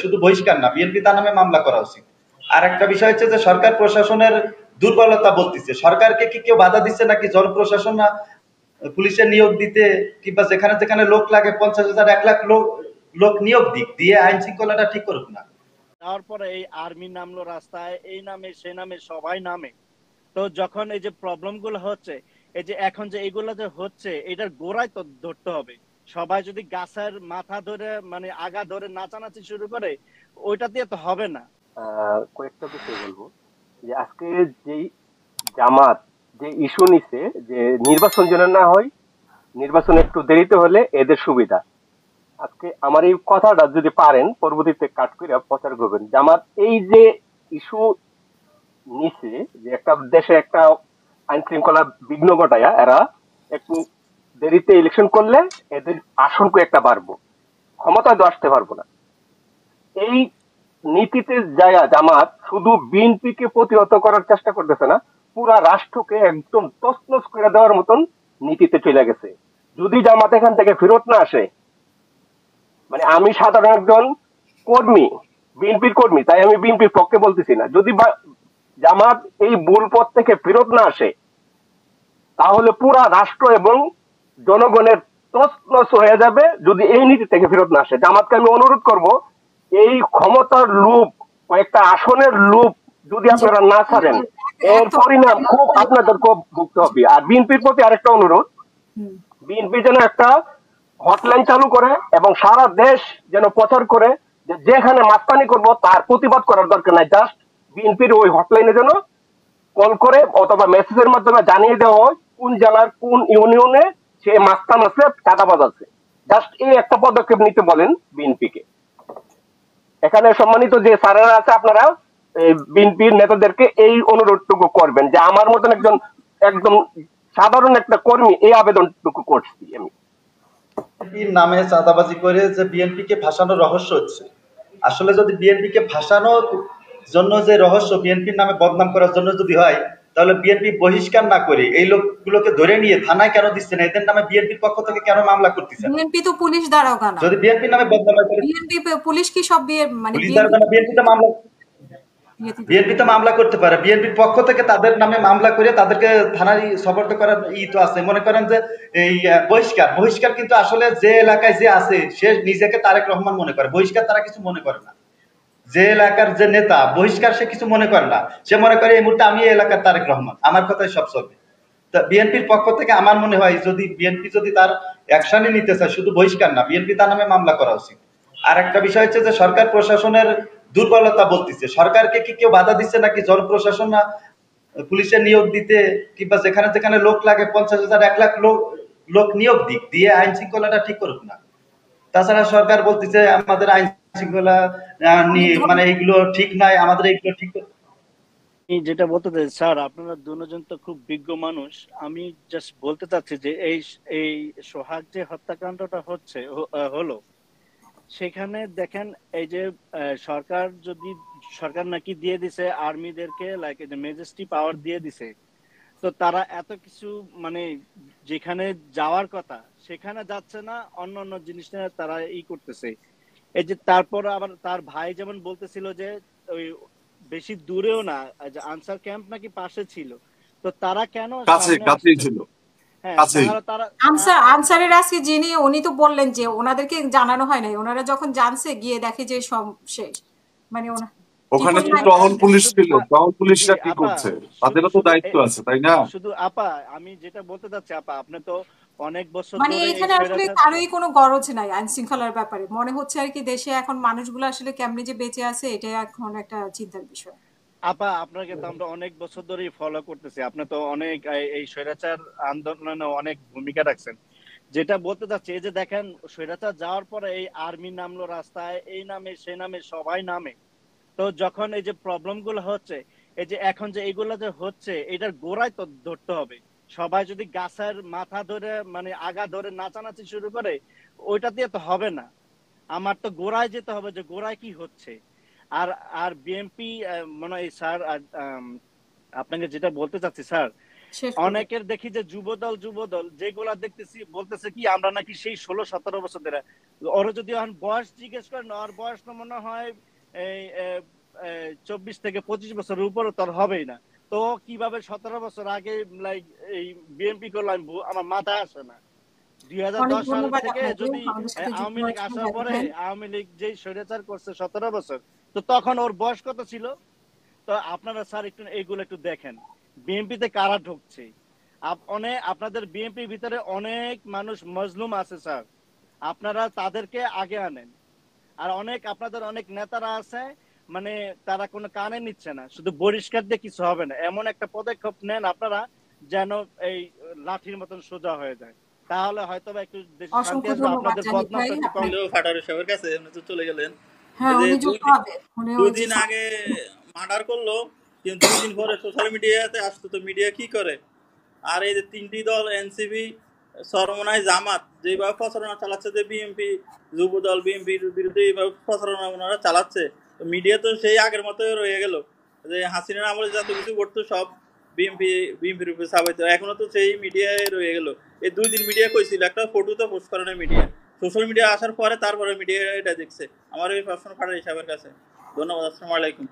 শুধু বহিষ্কার না, বিএনপি তার নামে মামলা করা উচিত। আর একটা বিষয় হচ্ছে যে সরকার প্রশাসনের দুর্বলতা বলতেছে, সরকারকে কি কেউ বাধা দিচ্ছে নাকি জনপ্রশাসন না পুলিশের নিয়োগ দিতে, কিংবা যেখানে যেখানে লোক লাগে 50,000 1 লাখ লোক লোক নিয়োগ দিক, দিয়ে আইন শৃঙ্খলাটা ঠিক করুক না। তারপরে এই আর্মি নামলো রাস্তায়, এই নামে সে নামে সবাই নামে। তো যখন এই যে প্রবলেম গুলো হচ্ছে, এই যে এখন যে এইগুলো যে হচ্ছে, এটার গোড়ায় তো ধরতে হবে। সবাই যদি গাছের মাথা ধরে মানে আগা ধরে নাচানাচি শুরু করে, ওইটা দিয়ে তো হবে না। কয়েকটা বিষয় বলবো যে আজকে যেই জামাত যে ইস্যু নিছে যে নির্বাচন যেন না হয়, নির্বাচন একটু দেরিতে হলে এদের সুবিধা। আজকে আমার এই কথাটা যদি পারেন পরবর্তীতে কাট করে প্রচার করবেন। জামাত এই যে ইস্যু নিছে যে একটা দেশে একটা আইন শৃঙ্খলা বিঘ্ন ঘটায়া এরা একটু দেরিতে ইলেকশন করলে এদের আসন একটা বাড়বো, ক্ষমতায় তো আসতে পারবো না। এই নীতিতে জায়গা জামাত শুধু বিএনপিকে প্রতিহত করার চেষ্টা করতেছে না, পুরা রাষ্ট্রকে একদম তছনছ করে দেওয়ার মতন নীতিতে চলে গেছে। যদি জামাত এখান থেকে ফেরত না আসে, মানে আমি সাধারণ একজন কর্মী, বিএনপির কর্মী, তাই আমি বিএনপির পক্ষে বলতেছি না, যদি জামাত এই ভুল পথ থেকে ফেরত না আসে, তাহলে পুরা রাষ্ট্র এবং জনগণের তছনছ হয়ে যাবে। যদি এই নীতি থেকে ফেরত না আসে, জামাতকে আমি অনুরোধ করব, এই ক্ষমতার লোভ, কয়েকটা আসনের লোভ যদি আপনারা না ছাড়েন, এর পরিণাম খুব আপনাদের খুব ভুগতে হবে। আর বিএনপির প্রতি আরেকটা অনুরোধ, বিএনপি যেন একটা হটলাইন চালু করে এবং সারা দেশ যেন প্রচার করে যে যেখানে মাস্তানি করবো তার প্রতিবাদ করার দরকার নাই, জাস্ট বিএনপির ওই হটলাইনে যেন কল করে অথবা মেসেজের মাধ্যমে জানিয়ে দেওয়া হয় কোন জেলার কোন ইউনিয়নে সে মাস্তান আছে, চাঁদাবাজ আছে। জাস্ট এই একটা পদক্ষেপ নিতে বলেন বিএনপি কে। এখানে সম্মানিত যে স্যারেরা আছে, আপনারা বিএনপির নেতাদেরকে এই অনুরোধটুকু করবেন যে আমার মতন একজন একদম সাধারণ একটা কর্মী এই আবেদনটুকু করছি আমি। বিএনপির নামে চাঁদাবাজি করে যে বিএনপি কে ভাসানোর রহস্য হচ্ছে, আসলে যদি বিএনপি কে ভাসানোর জন্য যে রহস্য বিএনপির নামে বদনাম করার জন্য যদি হয়, তাহলে বিএনপি বহিষ্কার না করে এই লোকগুলোকে ধরে নিয়ে থানায় কেন দিচ্ছে না, এদের নামে বিএনপির পক্ষ থেকে কেন মামলা করতেছে না? বিএনপি তো পুলিশ দারোগা না। যদি বিএনপির নামে বদনাম করে, বিএনপি পুলিশ কি সব মানে পুলিশ দারোগা না, বিএনপি তো মামলা, বিএনপি তো মামলা করতে পারে। বিএনপির পক্ষ থেকে তাদের নামে মামলা করে তাদেরকে থানায় সোপর্দ করার তো আছে। মনে করেন যে এই বহিষ্কার, বহিষ্কার কিন্তু আসলে যে এলাকায় যে আছে সে নিজেকে তারেক রহমান মনে করে, বহিষ্কার তারা কিছু মনে করে না। যে এলাকার যে নেতা, বহিষ্কার সে কিছু মনে করে না, সে মনে করে এই মুহূর্তে আমি এই এলাকার তারেক রহমান, আমার কথাই সব চলবে। তা বিএনপির পক্ষ থেকে আমার মনে হয় যদি বিএনপি যদি তার অ্যাকশনই নিতে চায়, শুধু বহিষ্কার না, বিএনপি তার নামে মামলা করা উচিত। আর একটা বিষয় হচ্ছে যে সরকার প্রশাসনের দুর্বলতা বলতেছে, সরকারকে কি কেউ বাধা দিচ্ছে নাকি জনপ্রশাসন না পুলিশের নিয়োগ দিতে, কিংবা যেখানে যেখানে লোক লাগে 50,000 1 লাখ লোক নিয়োগ দিক, দিয়ে আইন শৃঙ্খলাটা ঠিক করুক না। তাছাড়া সরকার বলতেছে আমাদের আইন শৃঙ্খলা নিয়ে মানে এইগুলো ঠিক নাই, আমাদের এইগুলো ঠিক। যেটা বলতে চাই স্যার, আপনারা দুজন তো খুব বিজ্ঞ মানুষ। আমি জাস্ট বলতে চাচ্ছি যে এই এই সোহাগ যে হত্যাকাণ্ডটা হলো, সেখানে দেখেন এই যে সরকার নাকি দিয়ে দিছে আর্মিদেরকে লাইক মেজেস্টি পাওয়ার দিয়ে দিছে, তো তারা এত কিছু মানে যেখানে যাওয়ার কথা সেখানে যাচ্ছে না, অন্য অন্য জিনিস নিয়ে তারা করতেছে। এই যে তারপর আবার তার ভাই যেমন বলতেছিল যে ওই বেশি দূরেও না, যে আনসার ক্যাম্প নাকি পাশে ছিল, তো তারা কেন কাছেই ছিল। হ্যাঁ, তারা আনসারের আজকে যিনি উনি তো বললেন যে ওনাদেরকে জানানো হয় নাই, ওনারা যখন জানছে গিয়ে দেখে যে সব শেষ। মানে ওখানে তো টহল পুলিশ ছিল, টহল পুলিশরা কি করছে? তাদেরও তো দায়িত্ব আছে, তাই না? শুধু আপা, আমি যেটা বলতে চাচ্ছি আপা, আপনি তো অনেক বছর মানে এখানে আসলে কারোই কোনো গরজ নাই আইন শৃঙ্খলার ব্যাপারে। মনে হচ্ছে আর কি দেশে এখন মানুষগুলো আসলে কেমনে যে বেঁচে আছে এটাই এখন একটা চিন্তার বিষয়। আপা, আপনাকে তো আমরা অনেক বছর ধরেই ফলো করতেছি, আপনি তো অনেক এই স্বৈরাচার আন্দোলনে অনেক ভূমিকা রাখছেন। যেটা বলতে চাচ্ছি, এই যে দেখেন স্বৈরাচার যাওয়ার পরে এই আর্মি নামলো রাস্তায়, এই নামে সে নামে সবাই নামে। তো যখন এই যে প্রবলেম গুলো হচ্ছে, এই যে এখন যে এইগুলো যে হচ্ছে, এটার গোড়ায় তো ধরতে হবে। সবাই যদি গাছের মাথা ধরে মানে আগা ধরে নাচানাচি শুরু করে, ওইটা দিয়ে তো হবে না। আমার তো গোড়ায় যেতে হবে যে গোড়ায় কি হচ্ছে। আর আর বিএনপি মনে হয় স্যার, আপনাকে যেটা বলতে চাচ্ছি স্যার, শেষ করে দেবে। অনেকের দেখি যে যুবদল যেগুলা দেখতেছি বলতেছে কি আমরা নাকি সেই 16-17 বছর ধরে, ওরা যদি এখন বয়স জিজ্ঞেস করেন ওর বয়স তো মনে হয় এই 24 থেকে 25 বছরের উপরে তোর হবেই না। তো কিভাবে 17 বছর আগে লাইক এই বিএনপি করলাম আমার মাথায় আসে না। অনেক 2010 সাল ধন্যবাদ থেকে আপনাকে যদি আমাদের সাথে যুক্ত আওয়ামী লীগ হওয়ার জন্য। আসার ভালো পরে থাকবেন। আওয়ামী লীগ যেই স্বৈরাচার করছে 17 বছর, তো তখন ওর বয়স কত ছিল? তো আপনারা স্যার একটু এইগুলো একটু দেখেন বিএনপিতে কারা ঢুকছে। অনেক আপনাদের বিএনপির ভিতরে অনেক মানুষ মজলুম আছে স্যার, আপনারা তাদেরকে আগে আনেন। আর আপনাদের অনেক নেতারা আছে মানে তারা কোনো কানে নিচ্ছে না, শুধু বহিষ্কার দিয়ে কিছু হবে না, এমন একটা পদক্ষেপ নেন আপনারা যেন এই লাঠির মতন সোজা হয়ে যায়, তাহলে হয়তো বা একটু দেশে শান্তি অসংখ্য আসবে, ধন্যবাদ আপনাদের জাহিদ ভাই। বদনামটা একটু কম। ছিল ফাটারের সাহেবের কাছে, উনি তো চলে গেলেন। হ্যাঁ, এই যে উনি যুক্ত হবে, উনি ওই যে দুদিন আগে মার্ডার করলো, কিন্তু 2 দিন পরে সোশ্যাল মিডিয়াতে আসতো, তো মিডিয়া কি করে? আর এই যে 3টি দল এনসিপি, সরমনায় জামাত যেভাবে প্রচারণা চালাচ্ছে যে বিএনপি যুবদল বিএনপির বিরুদ্ধে এইভাবে প্রচারণা ওনারা চালাচ্ছে, তো মিডিয়া তো সেই আগের মতোই রয়ে গেল, যে হাসিনার আমলে যত কিছু করতো সব বিএনপির উপরে সাবাইতো, এখনো তো সেই মিডিয়ায় রয়ে গেল। এই 2 দিন মিডিয়া কইছিল, একটা ফটো তো পোস্ট করে না মিডিয়া, সোশ্যাল মিডিয়া আসার পরে তারপরে মিডিয়া এটা দেখছে। আমার এই প্রশ্ন ফাটার হিসাবের কাছে। ধন্যবাদ, আসসালামু আলাইকুম।